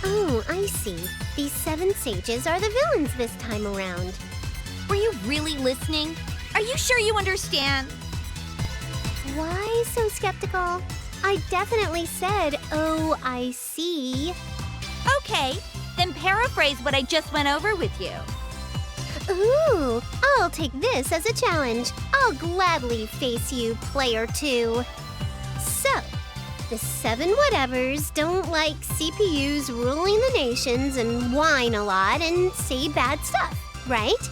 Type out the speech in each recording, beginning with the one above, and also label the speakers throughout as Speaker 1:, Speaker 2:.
Speaker 1: Oh, I see. These 7 sages are the villains this time around.
Speaker 2: Were you really listening? Are you sure you understand?
Speaker 1: Why so skeptical? I definitely said, oh, I see.
Speaker 2: Okay, then paraphrase what I just went over with you.
Speaker 1: Ooh, I'll take this as a challenge. I'll gladly face you, player 2. So, the 7 whatevers don't like CPUs ruling the nations and whine a lot and say bad stuff, right?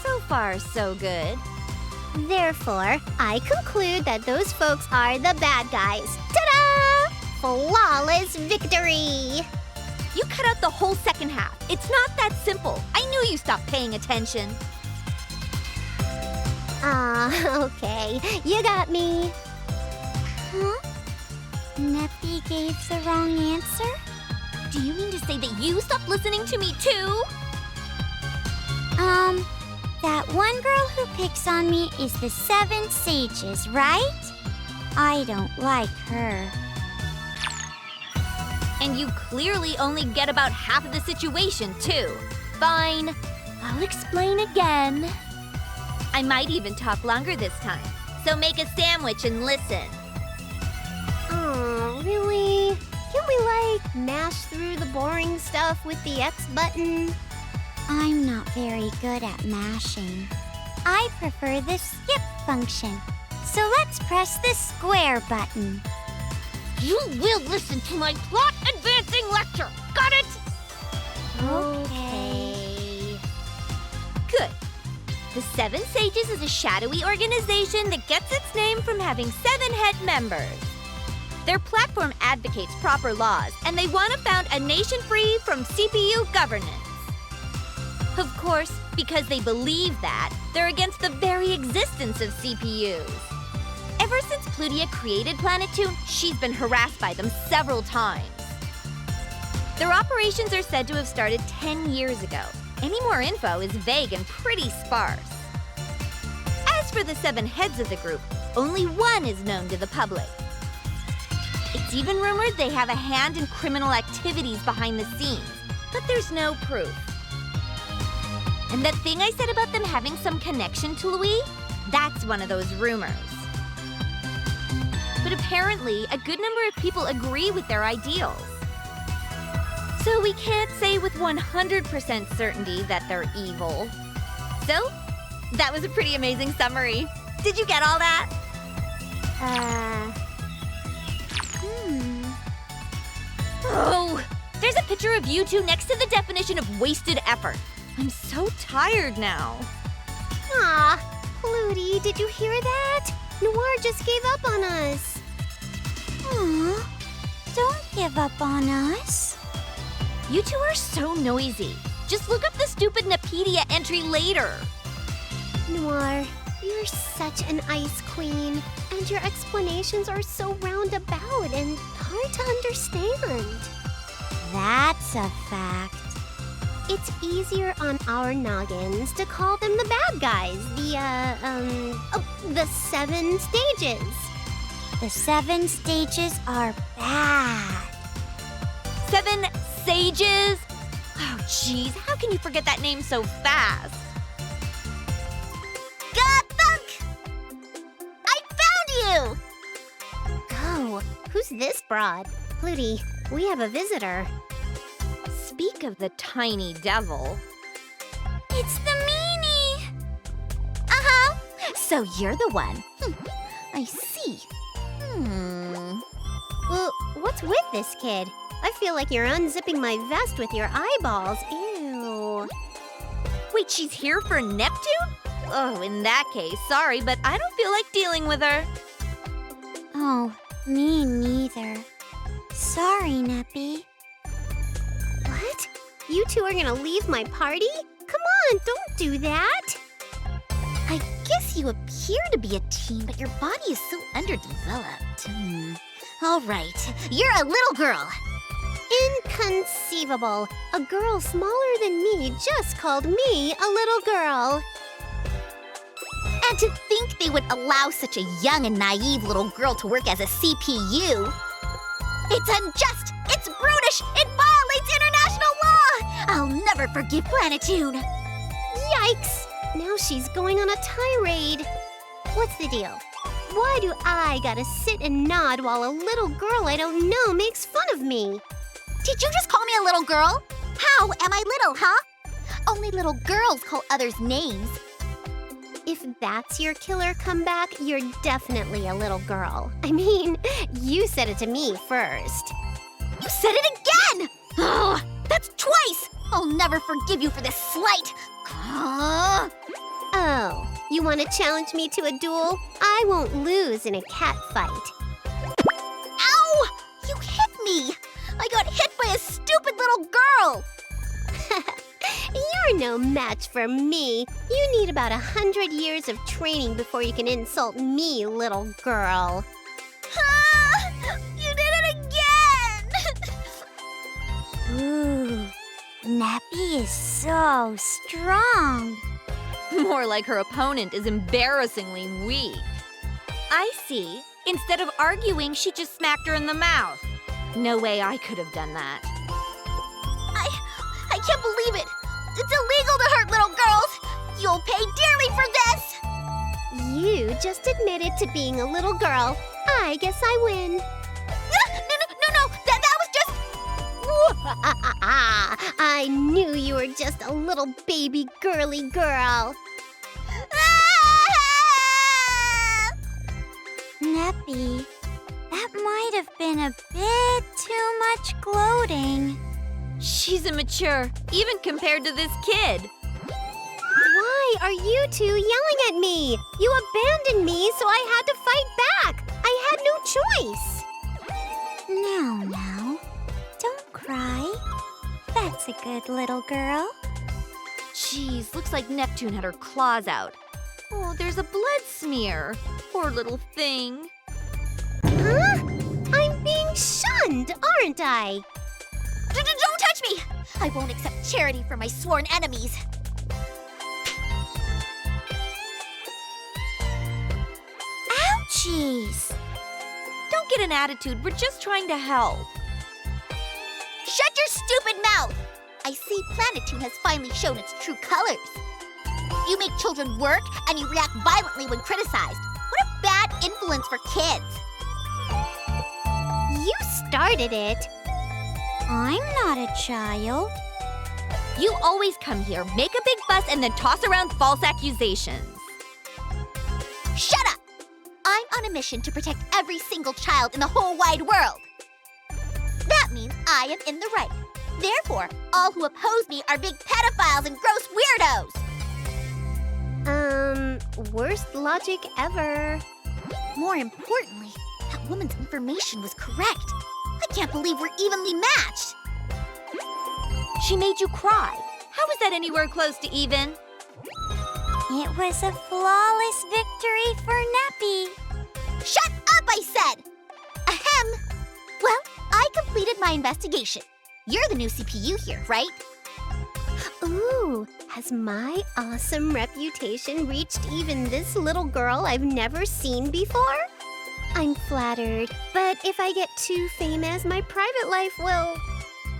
Speaker 2: So far, so good.
Speaker 1: Therefore, I conclude that those folks are the bad guys. Ta-da! Flawless victory!
Speaker 2: You cut out the whole second half. It's not that simple. I knew you stopped paying attention.
Speaker 1: Okay. You got me.
Speaker 3: Huh? Neppy gave the wrong answer?
Speaker 2: Do you mean to say that you stopped listening to me too?
Speaker 3: That one girl who picks on me is the 7 sages, right? I don't like her.
Speaker 2: And you clearly only get about half of the situation, too. Fine, I'll explain again. I might even talk longer this time, so make a sandwich and listen.
Speaker 1: Oh, really? Can't we, mash through the boring stuff with the X button?
Speaker 3: I'm not very good at mashing. I prefer the skip function. So let's press the square button.
Speaker 2: You will listen to my plot-advancing lecture. Got it?
Speaker 1: Okay.
Speaker 2: Good. The 7 Sages is a shadowy organization that gets its name from having 7 head members. Their platform advocates proper laws, and they want to found a nation free from CPU governance. Of course, because they believe that, they're against the very existence of CPUs. Ever since Plutia created Planetoon, she's been harassed by them several times. Their operations are said to have started 10 years ago. Any more info is vague and pretty sparse. As for the 7 heads of the group, only one is known to the public. It's even rumored they have a hand in criminal activities behind the scenes, but there's no proof. And that thing I said about them having some connection to Louis? That's one of those rumors. But apparently, a good number of people agree with their ideals. So we can't say with 100% certainty that they're evil. So, that was a pretty amazing summary. Did you get all that? Oh, there's a picture of you two next to the definition of wasted effort. I'm so tired now.
Speaker 1: Aw, Plutie, did you hear that? Noir just gave up on us.
Speaker 3: Aw, don't give up on us.
Speaker 2: You two are so noisy. Just look up the stupid Neptunia entry later.
Speaker 1: Noir, you're such an ice queen, and your explanations are so roundabout and hard to understand.
Speaker 3: That's a fact.
Speaker 1: It's easier on our noggins to call them the bad guys, the 7 stages.
Speaker 3: The 7 stages are bad.
Speaker 2: 7 Sages? Oh, jeez, how can you forget that name so fast?
Speaker 1: I found you! Oh, who's this broad? Plutie, we have a visitor.
Speaker 2: Speak of the tiny devil.
Speaker 3: It's the meanie!
Speaker 2: Uh-huh. So you're the one. I see.
Speaker 1: Well, what's with this kid? I feel like you're unzipping my vest with your eyeballs. Ew.
Speaker 2: Wait, she's here for Neptune? Oh, in that case, sorry, but I don't feel like dealing with her.
Speaker 3: Oh, me neither. Sorry, Neppy.
Speaker 1: What? You two are gonna leave my party? Come on, don't do that!
Speaker 2: I guess you appear to be a teen, but your body is so underdeveloped. All right, you're a little girl.
Speaker 1: Inconceivable. A girl smaller than me just called me a little girl.
Speaker 2: And to think they would allow such a young and naive little girl to work as a CPU. It's unjust! It's brutish! It violates It's international law! I'll never forgive Planetoon.
Speaker 1: Yikes! Now she's going on a tirade. What's the deal? Why do I gotta sit and nod while a little girl I don't know makes fun of me?
Speaker 2: Did you just call me a little girl? How am I little, huh? Only little girls call others names.
Speaker 1: If that's your killer comeback, you're definitely a little girl. I mean, you said it to me first.
Speaker 2: You said it again! Ugh, that's twice! I'll never forgive you for this slight.
Speaker 1: Oh, you want to challenge me to a duel? I won't lose in a cat fight.
Speaker 2: Ow! You hit me! I got hit by a stupid little girl!
Speaker 1: You're no match for me. You need about 100 years of training before you can insult me, little girl.
Speaker 2: You did it again!
Speaker 3: Ooh, Nappy is so strong.
Speaker 2: More like her opponent is embarrassingly weak. I see. Instead of arguing, she just smacked her in the mouth. No way I could have done that. I can't believe it! It's illegal to hurt little girls! You'll pay dearly for this!
Speaker 1: You just admitted to being a little girl. I guess I win.
Speaker 2: No, that was just...
Speaker 1: I knew you were just a little baby girly girl.
Speaker 3: Nappy, that might have been a bit too much gloating.
Speaker 2: She's immature, even compared to this kid.
Speaker 1: Why are you two yelling at me? You abandoned me, so I had to fight back. I had no choice.
Speaker 3: Now, don't cry. That's a good little girl.
Speaker 2: Jeez, looks like Neptune had her claws out. Oh, there's a blood smear. Poor little thing.
Speaker 1: Huh? I'm being shunned, aren't I?
Speaker 2: Don't touch me! I won't accept charity from my sworn enemies.
Speaker 3: Ouchies!
Speaker 2: Don't get an attitude, we're just trying to help. Shut your stupid mouth! I see Planetoon has finally shown its true colors. You make children work, and you react violently when criticized. What a bad influence for kids.
Speaker 1: You started it.
Speaker 3: I'm not a child.
Speaker 2: You always come here, make a big fuss, and then toss around false accusations. Shut up! I'm on a mission to protect every single child in the whole wide world. That means I am in the right. Therefore, all who oppose me are big pedophiles and gross weirdos.
Speaker 1: Worst logic ever.
Speaker 2: More importantly, that woman's information was correct. I can't believe we're evenly matched. She made you cry. How is that anywhere close to even?
Speaker 3: It was a flawless victory for Nappy.
Speaker 2: Shut up, I said! Ahem. Well, I completed my investigation. You're the new CPU here, right?
Speaker 1: Ooh, has my awesome reputation reached even this little girl I've never seen before? I'm flattered, but if I get too famous, my private life will...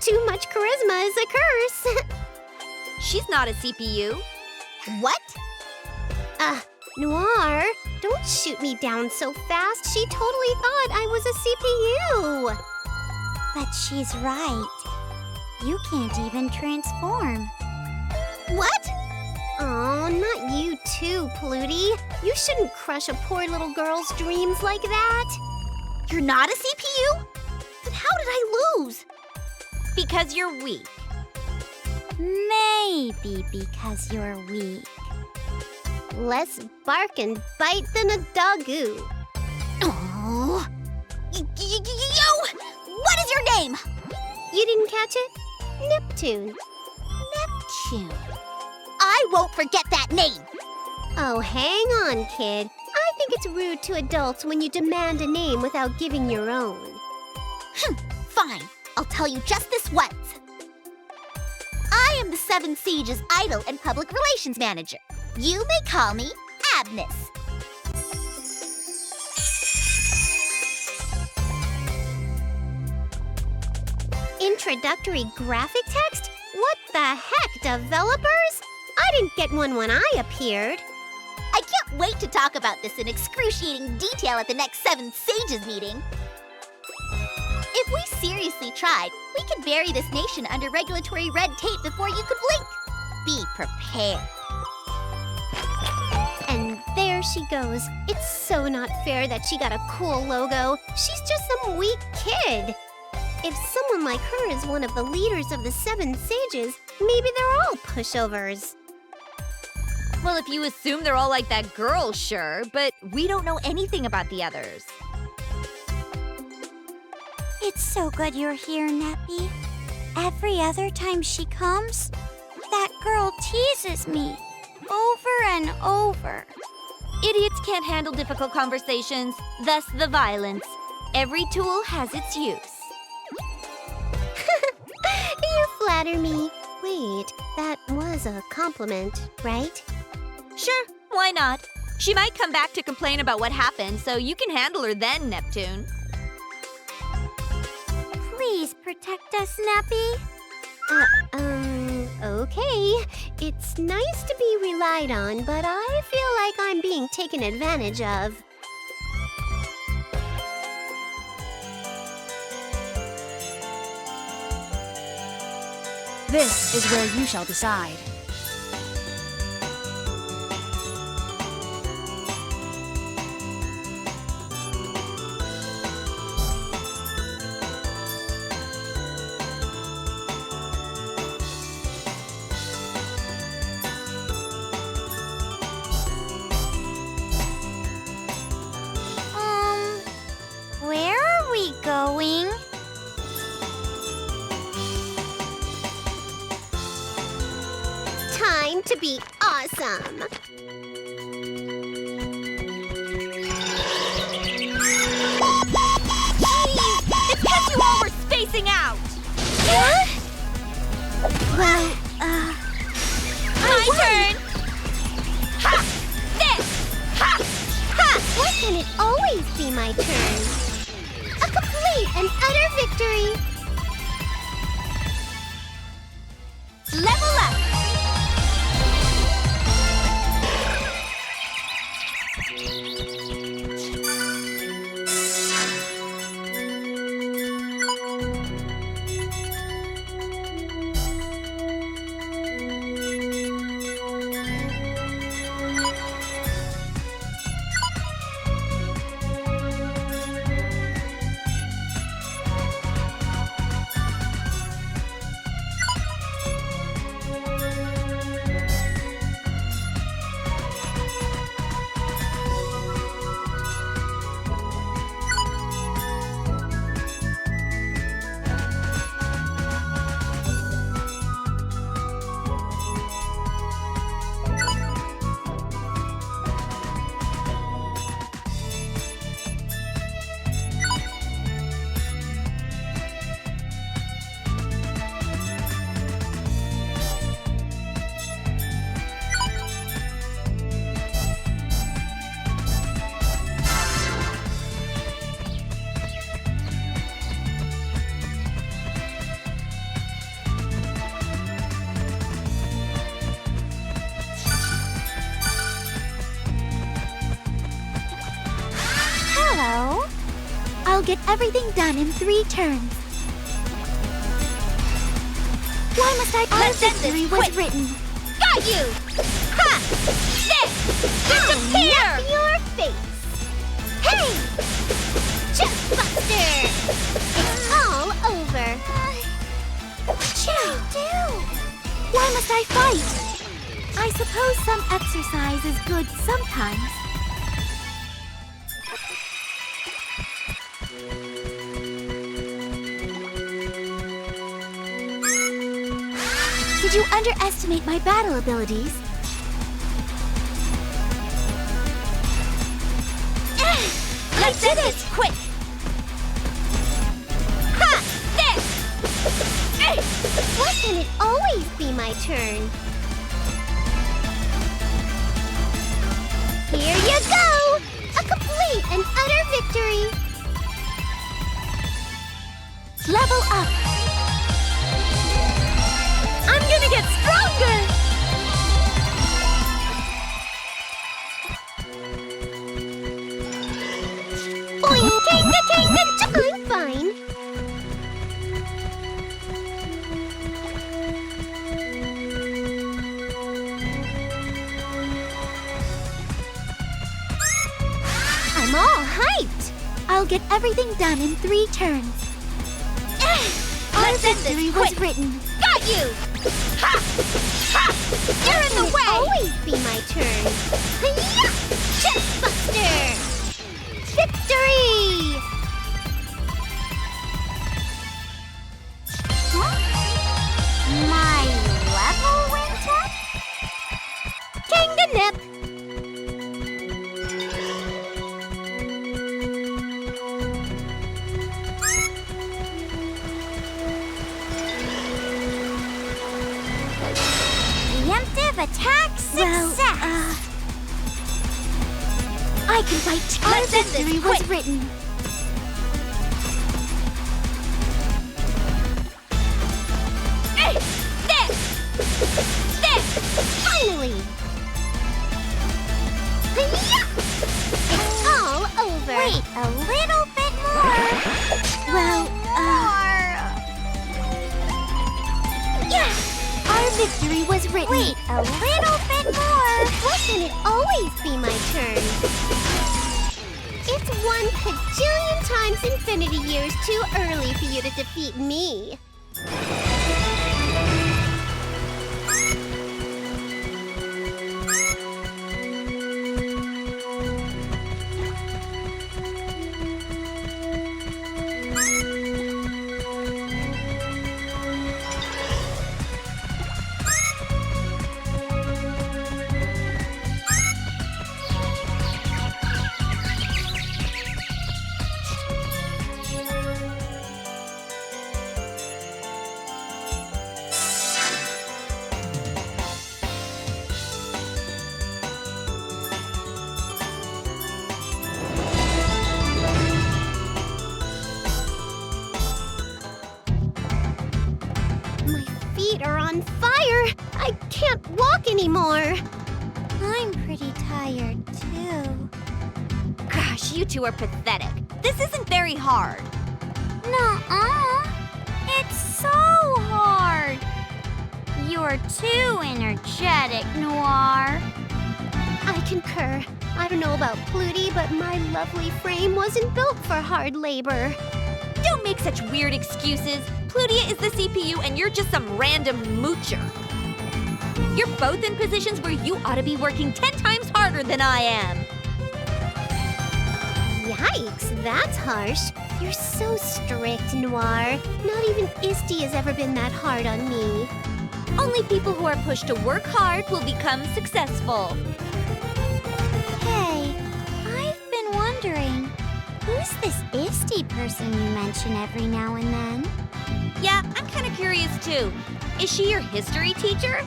Speaker 1: Too much charisma is a curse.
Speaker 2: She's not a CPU. What?
Speaker 1: Noir, don't shoot me down so fast. She totally thought I was a CPU.
Speaker 3: But she's right. You can't even transform.
Speaker 2: What?
Speaker 1: Oh, not you too, Pluty. You shouldn't crush a poor little girl's dreams like that.
Speaker 2: You're not a CPU? Then how did I lose? Because you're weak.
Speaker 3: Maybe because you're weak.
Speaker 1: Less bark and bite than a doggo.
Speaker 2: Oh. You! What is your name?
Speaker 1: You didn't catch it? Neptune.
Speaker 2: Neptune. I won't forget that name.
Speaker 1: Oh, hang on, kid. I think it's rude to adults when you demand a name without giving your own.
Speaker 2: Fine. I'll tell you just this once. I am the Seven Sieges Idol and Public Relations Manager. You may call me Abnus.
Speaker 1: introductory graphic text? What the heck, developers? I didn't get one when I appeared.
Speaker 4: I can't wait to talk about this in excruciating detail at the next 7 Sages meeting. If we seriously tried, we could bury this nation under regulatory red tape before you could blink. Be prepared.
Speaker 1: And there she goes. It's so not fair that she got a cool logo. She's just some weak kid. If someone like her is one of the leaders of the 7 Sages, maybe they're all pushovers.
Speaker 2: Well, if you assume they're all like that girl, sure, but we don't know anything about the others.
Speaker 3: It's so good you're here, Neppy. Every other time she comes, that girl teases me over and over.
Speaker 2: Idiots can't handle difficult conversations, thus the violence. Every tool has its use.
Speaker 1: You flatter me. Wait, that was a compliment, right?
Speaker 2: Sure, why not? She might come back to complain about what happened, so you can handle her then, Neptune.
Speaker 3: Please protect us, Neppy.
Speaker 1: Okay. It's nice to be relied on, but I feel like I'm being taken advantage of.
Speaker 5: This is where you shall decide.
Speaker 3: Where are we going?
Speaker 1: Time to be awesome.
Speaker 2: It's because you all were spacing out!
Speaker 3: Well,
Speaker 2: My turn! Ha! This! Ha! Ha!
Speaker 1: Why can it always be my turn? A complete and utter victory.
Speaker 2: Level up!
Speaker 3: hello. I'll get everything done in 3 turns. Why must I
Speaker 2: Let's end this
Speaker 3: victory was
Speaker 2: quick.
Speaker 3: written?
Speaker 2: Got you! Ha! This! Disappear!
Speaker 1: Nap your face. Hey! Chestbuster! It's all over.
Speaker 3: What should I do? Why must I fight? I suppose some exercise is good sometimes. Did you underestimate my battle abilities?
Speaker 2: Let's do this quick! Ha! This!
Speaker 1: Why can it always be my turn? Here you go! A complete and utter victory!
Speaker 3: Level up! get everything done in 3 turns. Our victory was written.
Speaker 2: Got you! Ha! Ha! You're in the
Speaker 1: It'll
Speaker 2: way!
Speaker 1: always be my turn. Hi-ya! Chest Buster! Victory!
Speaker 3: My level went up?
Speaker 1: King the Nip!
Speaker 3: Preemptive attack success!
Speaker 1: I can fight.
Speaker 3: Our
Speaker 2: Let's end this
Speaker 3: victory
Speaker 2: quick.
Speaker 3: was written.
Speaker 2: Hey! There! There!
Speaker 1: Finally! Hi-ya! It's all over.
Speaker 3: Wait, a little bit more. Well,
Speaker 1: Yeah!
Speaker 3: our victory was written. Wait, a little bit more.
Speaker 1: Why can it always be my turn? It's 1 kajillion times infinity years too early for you to defeat me. My feet are on fire. I can't walk anymore.
Speaker 3: I'm pretty tired, too.
Speaker 2: Gosh, you two are pathetic. This isn't very hard.
Speaker 3: Nuh-uh. It's so hard. You're too energetic, Noir.
Speaker 1: I concur. I don't know about Pluty, but my lovely frame wasn't built for hard labor.
Speaker 2: Don't make such weird excuses. Plutia is the CPU and you're just some random moocher. You're both in positions where you ought to be working 10 times harder than I am.
Speaker 1: Yikes, that's harsh. You're so strict, Noir. Not even Isti has ever been that hard on me.
Speaker 2: Only people who are pushed to work hard will become successful.
Speaker 3: Hey, I've been wondering, who's this Isti person you mention every now and then?
Speaker 2: Yeah, I'm kind of curious too. Is she your history teacher?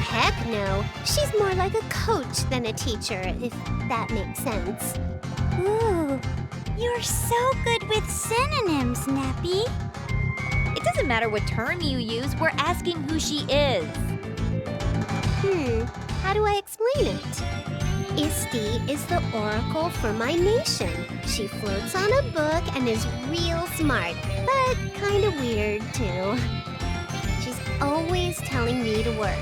Speaker 1: Heck no. She's more like a coach than a teacher, if that makes sense.
Speaker 3: Ooh, you're so good with synonyms, Neppy.
Speaker 2: It doesn't matter what term you use, we're asking who she is.
Speaker 1: How do I explain it? Isti is the oracle for my nation. She floats on a book and is real smart, but kind of weird too. She's always telling me to work.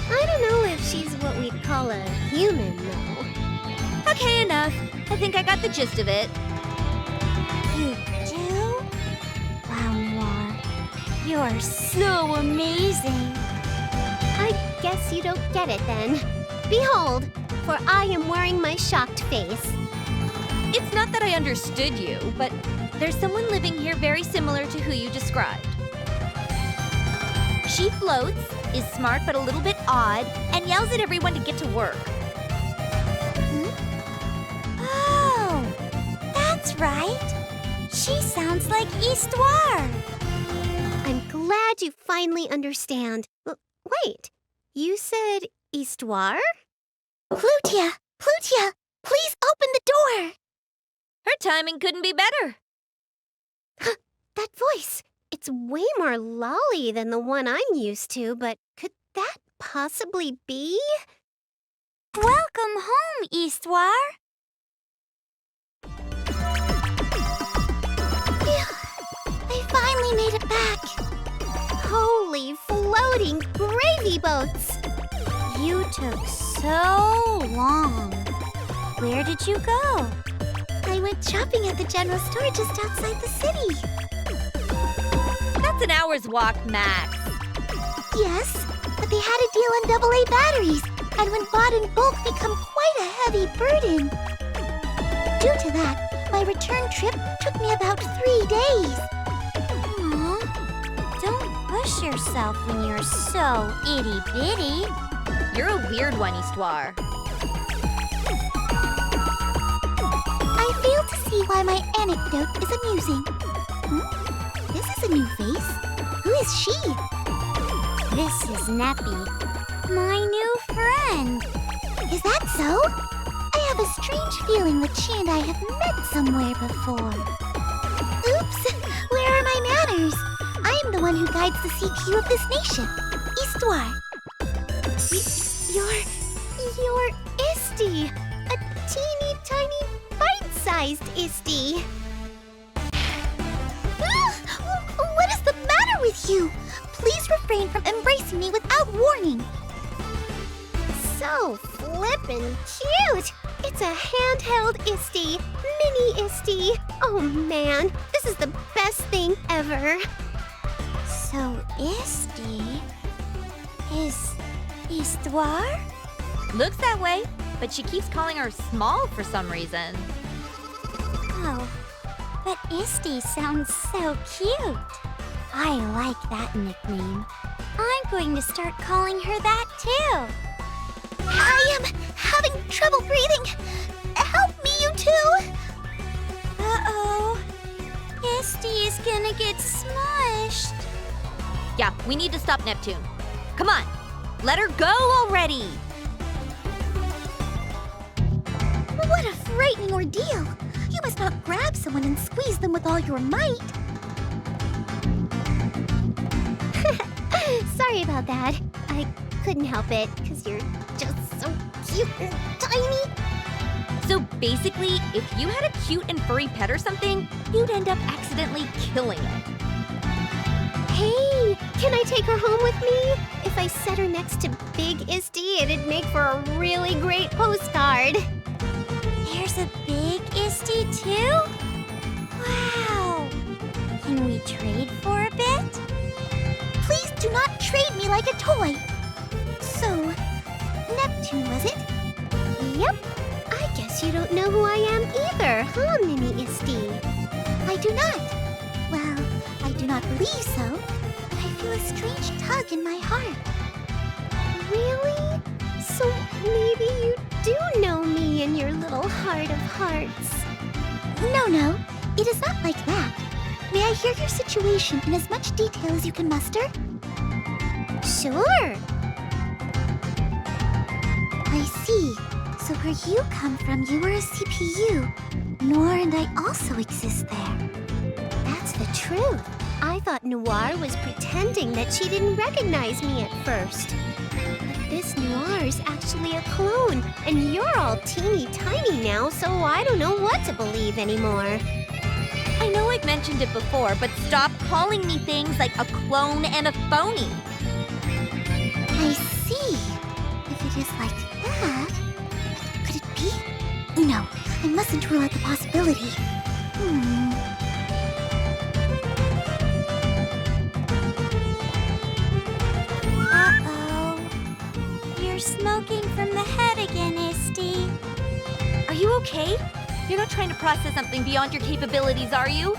Speaker 1: I don't know if she's what we'd call a human, though.
Speaker 2: Okay, enough. I think I got the gist of it.
Speaker 3: You do? Wow, Noir, you're so amazing.
Speaker 1: I guess you don't get it then. Behold, for I am wearing my shocked face.
Speaker 2: It's not that I understood you, but there's someone living here very similar to who you described. She floats, is smart but a little bit odd, and yells at everyone to get to work.
Speaker 3: Oh, that's right. She sounds like Histoire.
Speaker 1: I'm glad you finally understand. Wait, you said Histoire?
Speaker 3: Plutia, please open the door.
Speaker 2: Her timing couldn't be better.
Speaker 1: That voice. It's way more lolly than the one I'm used to, but could that possibly be?
Speaker 3: Welcome home, Histoire.
Speaker 1: They finally made it back. Holy floating gravy boats.
Speaker 3: You took so long. Where did you go?
Speaker 1: I
Speaker 4: I went shopping at the general store just outside the city.
Speaker 2: That's an hour's walk max.
Speaker 4: Yes, but they had a deal on AA batteries, and when bought in bulk, become quite a heavy burden. Due to that, my return trip took me about 3 days.
Speaker 3: Aw, don't push yourself when you're so itty-bitty.
Speaker 2: You're a weird one, Histoire.
Speaker 4: I fail to see why my anecdote is amusing. This is a new face. Who is she?
Speaker 3: This is Neppy, my new friend.
Speaker 4: Is that so? I have a strange feeling that she and I have met somewhere before. Oops, where are my manners? I am the one who guides the CQ of this nation, Histoire.
Speaker 1: You're Isty. A teeny tiny bite-sized Isty.
Speaker 4: What is the matter with you? Please refrain from embracing me without warning.
Speaker 1: So flippin' cute. It's a handheld Isty. Mini Isty. Oh man, this is the best thing ever.
Speaker 3: So Isty is Histoire?
Speaker 2: Looks that way, but she keeps calling her small for some reason.
Speaker 3: Oh, but Isty sounds so cute. I like that nickname. I'm going to start calling her that too.
Speaker 4: I am having trouble breathing. Help me, you two.
Speaker 3: Uh-oh. Isty is gonna get smushed.
Speaker 2: Yeah, we need to stop Neptune. Come on, let her go already.
Speaker 4: What a frightening ordeal. You must not grab someone and squeeze them with all your might.
Speaker 1: Sorry about that. I couldn't help it, because you're just so cute and tiny.
Speaker 2: So basically, if you had a cute and furry pet or something, you'd end up accidentally killing it.
Speaker 1: Hey, can I take her home with me? If I set her next to Big Isty, it'd make for a really great postcard.
Speaker 3: There's a big Isty too? Wow. Can we trade for a bit?
Speaker 4: Please do not trade me like a toy. So, Neptune, was it?
Speaker 1: Yep. I guess you don't know who I am either, huh, Mini Isty?
Speaker 4: I do not. Well, I do not believe so, but I feel a strange tug in my heart.
Speaker 1: Really? So maybe you do know me in your little heart of hearts.
Speaker 4: No, it is not like that. May I hear your situation in as much detail as you can muster?
Speaker 1: Sure.
Speaker 4: I see. So where you come from, you are a CPU. Noir and I also exist there.
Speaker 1: That's the truth. I thought Noir was pretending that she didn't recognize me at first. But this Noir's actually a clone, and you're all teeny tiny now, so I don't know what to believe anymore.
Speaker 2: I know I've mentioned it before, but stop calling me things like a clone and a phony.
Speaker 4: I see. If it is like that, could it be? No, I mustn't rule out the possibility.
Speaker 3: Uh-oh. You're smoking from the head again, Isty.
Speaker 2: Are you okay? You're not trying to process something beyond your capabilities, are you?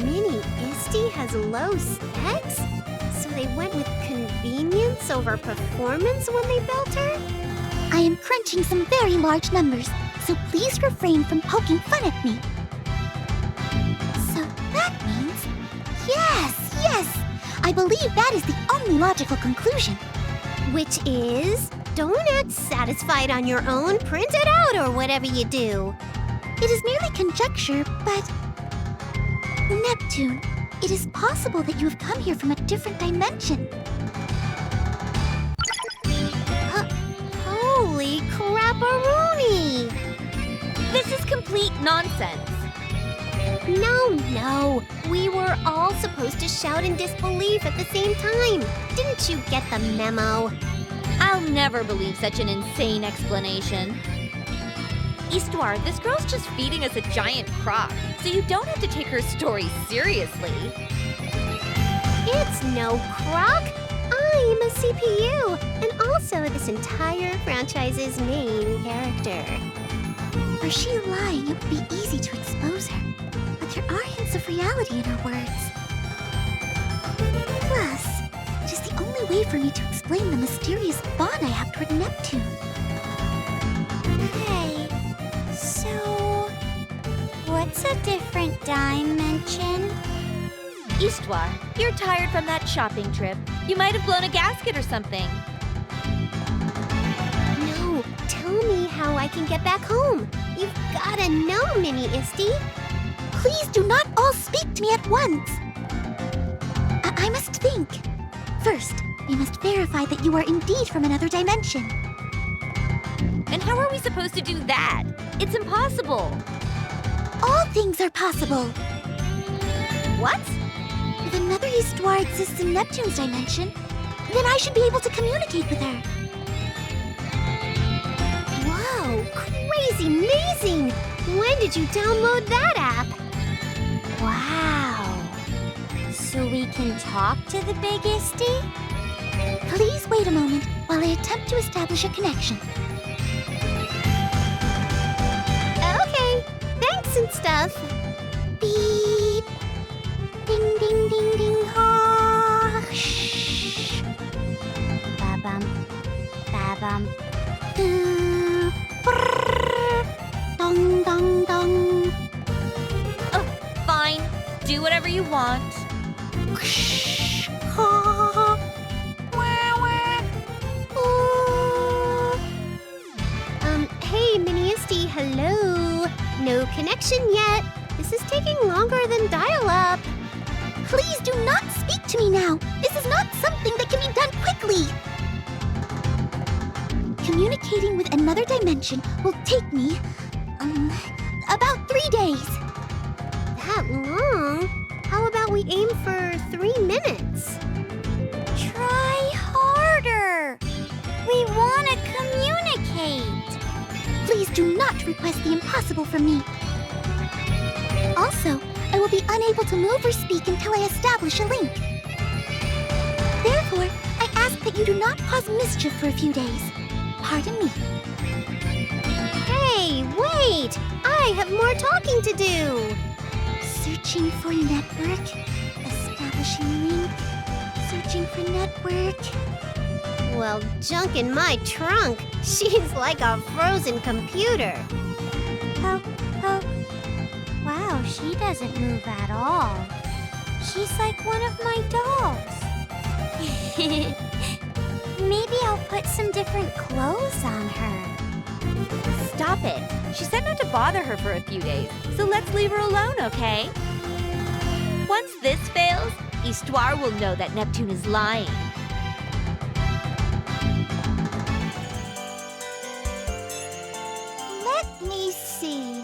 Speaker 1: Mini Isty has low specs? So they went with convenience over performance when they built her?
Speaker 4: I am crunching some very large numbers, so please refrain from poking fun at me. So that means... Yes! I believe that is the only logical conclusion.
Speaker 1: Which is, don't act satisfied on your own, print it out or whatever you do.
Speaker 4: It is merely conjecture, but... Neptune, it is possible that you have come here from a different dimension.
Speaker 1: Holy crap-a-rooney!
Speaker 2: This is complete nonsense.
Speaker 1: No. We were all supposed to shout in disbelief at the same time. Didn't you get the memo?
Speaker 2: I'll never believe such an insane explanation. Histoire, this girl's just feeding us a giant crock, so you don't have to take her story seriously.
Speaker 1: It's no crock. I'm a CPU, and also this entire franchise's main character.
Speaker 4: Were she lying, it would be easy to expose her. But there are hints of reality in her words. Plus, it is the only way for me to explain the mysterious bond I have toward Neptune.
Speaker 3: Hey, so what's a different dimension?
Speaker 2: Histoire, you're tired from that shopping trip. You might have blown a gasket or something.
Speaker 1: No, tell me how I can get back home. You've gotta know, Mini Isti.
Speaker 4: Please do not all speak to me at once. I must think. First, we must verify that you are indeed from another dimension.
Speaker 2: And how are we supposed to do that? It's impossible.
Speaker 4: All things are possible.
Speaker 2: What?
Speaker 4: If another Histoire exists in Neptune's dimension, then I should be able to communicate with her.
Speaker 1: Whoa, crazy amazing! When did you download that app?
Speaker 3: Wow. So we can talk to the Big Isty?
Speaker 4: Please wait a moment while I attempt to establish a connection.
Speaker 1: Okay, thanks and stuff.
Speaker 4: Beep. Ding, ding, ding, ding, ha. Shh.
Speaker 3: Ba-bum. Ba-bum.
Speaker 4: Brrr. Dong, dong, dong.
Speaker 2: Oh, fine. Do whatever you want.
Speaker 4: Shh. Ha. Wah, wah. Ooh.
Speaker 1: Hey, Mini Isti, hello. No connection yet. This is taking longer than dial-up.
Speaker 4: Please do not speak to me now. This is not something that can be done quickly. Communicating with another dimension will take me, about 3 days.
Speaker 1: That long? How about we aim for 3 minutes?
Speaker 3: Try harder. We want to communicate.
Speaker 4: Please do not request the impossible from me. Also, I will be unable to move or speak until I establish a link. Therefore, I ask that you do not cause mischief for a few days. Pardon me.
Speaker 1: Hey, wait! I have more talking to do.
Speaker 4: Searching for network. Establishing link. Searching for network.
Speaker 1: Well, junk in my trunk. She's like a frozen computer.
Speaker 3: Poke, poke. Wow, she doesn't move at all. She's like one of my dolls. Maybe I'll put some different clothes on her.
Speaker 2: Stop it. She said not to bother her for a few days, so let's leave her alone, okay? Once this fails, Histoire will know that Neptune is lying.
Speaker 4: Let me see.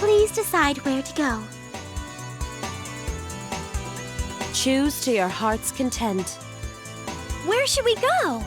Speaker 3: Please decide where to go.
Speaker 6: Choose to your heart's content.
Speaker 3: Where should we go?